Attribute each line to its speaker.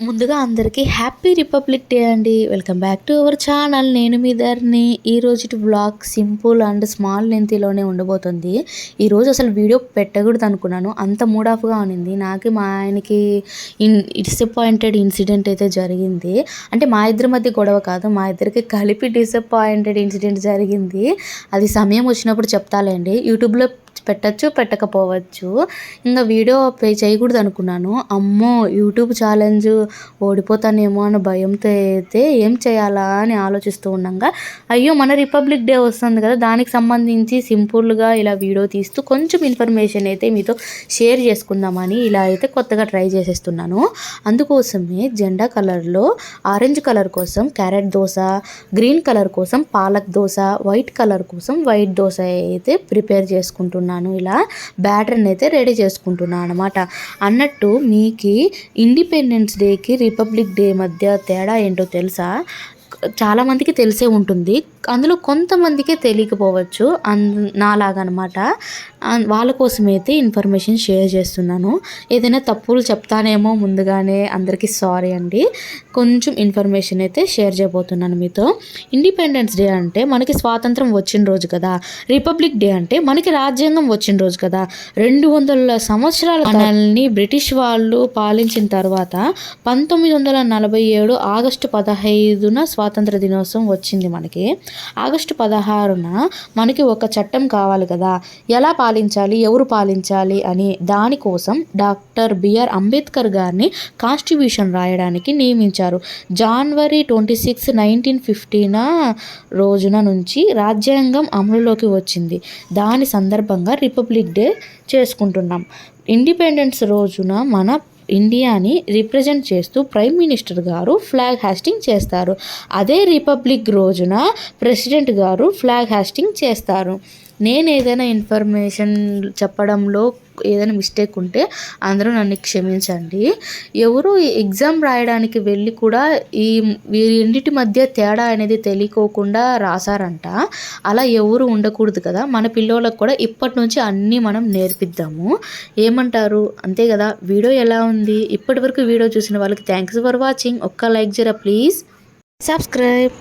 Speaker 1: ముందుగా అందరికీ happy republic day అండి. Welcome back to our channel. నేను మీ ధరణి. ఈరోజు వ్లాగ్ సింపుల్ అండ్ స్మాల్ లెంతీలోనే ఉండబోతుంది. ఈరోజు అసలు వీడియో పెట్టకూడదు అనుకున్నాను, అంత మూడ్ ఆఫ్గా ఉన్నింది. నాకు మా ఆయనకి డిసప్పాయింటెడ్ ఇన్సిడెంట్ అయితే జరిగింది. అంటే మా ఇద్దరి మధ్య గొడవ కాదు, మా ఇద్దరికి కలిపి డిసప్పాయింటెడ్ ఇన్సిడెంట్ జరిగింది. అది సమయం వచ్చినప్పుడు చెప్తాలేండి. యూట్యూబ్లో పెట్టచ్చు, పెట్టకపోవచ్చు. ఇంకా వీడియో ప్లే చేయకూడదు అనుకున్నాను. అమ్మో, యూట్యూబ్ ఛాలెంజ్ ఓడిపోతానేమో అన్న భయంతో అయితే ఏం చేయాలా అని ఆలోచిస్తూ ఉండగా, అయ్యో మన రిపబ్లిక్ డే వస్తుంది కదా, దానికి సంబంధించి సింపుల్గా ఇలా వీడియో తీస్తూ కొంచెం ఇన్ఫర్మేషన్ అయితే మీతో షేర్ చేసుకుందామని ఇలా అయితే కొత్తగా ట్రై చేసేస్తున్నాను. అందుకోసమే జెండా కలర్లో ఆరెంజ్ కలర్ కోసం క్యారెట్ దోశ, గ్రీన్ కలర్ కోసం పాలక్ దోశ, వైట్ కలర్ కోసం వైట్ దోశ అయితే ప్రిపేర్ చేసుకుంటున్నాను. ఇలా బ్యాటర్ని అయితే రెడీ చేసుకుంటున్నాను అనమాట. అన్నట్టు మీకు ఇండిపెండెన్స్ డేకి రిపబ్లిక్ డే మధ్య తేడా ఏంటో తెలుసా? చాలామందికి తెలిసే ఉంటుంది, అందులో కొంతమందికే తెలియకపోవచ్చు. నాలాగనమాట. వాళ్ళ కోసమైతే ఇన్ఫర్మేషన్ షేర్ చేస్తున్నాను. ఏదైనా తప్పులు చెప్తానేమో ముందుగానే అందరికీ సారీ అండి. కొంచెం ఇన్ఫర్మేషన్ అయితే షేర్ చేయబోతున్నాను మీతో. ఇండిపెండెన్స్ డే అంటే మనకి స్వాతంత్రం వచ్చిన రోజు కదా, రిపబ్లిక్ డే అంటే మనకి రాజ్యాంగం వచ్చిన రోజు కదా. 200 సంవత్సరాల మనల్ని బ్రిటిష్ వాళ్ళు పాలించిన తర్వాత 1947 ఆగస్టు 15న స్వాతంత్ర దినోత్సవం వచ్చింది మనకి. ఆగస్టు 16న మనకి ఒక చట్టం కావాలి కదా, ఎలా పాలించాలి, ఎవరు పాలించాలి అని. దానికోసం డాక్టర్ బిఆర్ అంబేద్కర్ గారిని కాన్స్టిట్యూషన్ రాయడానికి నియమించారు. జనవరి 26, 1950 రోజున నుంచి రాజ్యాంగం అమలులోకి వచ్చింది. దాని సందర్భంగా రిపబ్లిక్ డే చేసుకుంటున్నాం. ఇండిపెండెన్స్ రోజున మన ఇండియాని రిప్రజెంట్ చేస్తూ ప్రైమ్ మినిస్టర్ గారు ఫ్లాగ్ హాస్టింగ్ చేస్తారు. అదే రిపబ్లిక్ రోజున ప్రెసిడెంట్ గారు ఫ్లాగ్ హాస్టింగ్ చేస్తారు. నేను ఏదైనా ఇన్ఫర్మేషన్ చెప్పడంలో ఏదైనా మిస్టేక్ ఉంటే అందరూ నన్ను క్షమించండి. ఎవరు ఎగ్జామ్ రాయడానికి వెళ్ళి కూడా వీరింటిటి మధ్య తేడా అనేది తెలియకోకుండా రాసారంట. అలా ఎవరు ఉండకూడదు కదా. మన పిల్లలకు కూడా ఇప్పటి నుంచి అన్నీ మనం నేర్పిద్దాము. ఏమంటారు? అంతే కదా. వీడియో ఎలా ఉంది? ఇప్పటి వరకు వీడియో చూసిన వాళ్ళకి థ్యాంక్స్ ఫర్ వాచింగ్. ఒక్క లైక్ జరా ప్లీజ్. సబ్స్క్రైబ్.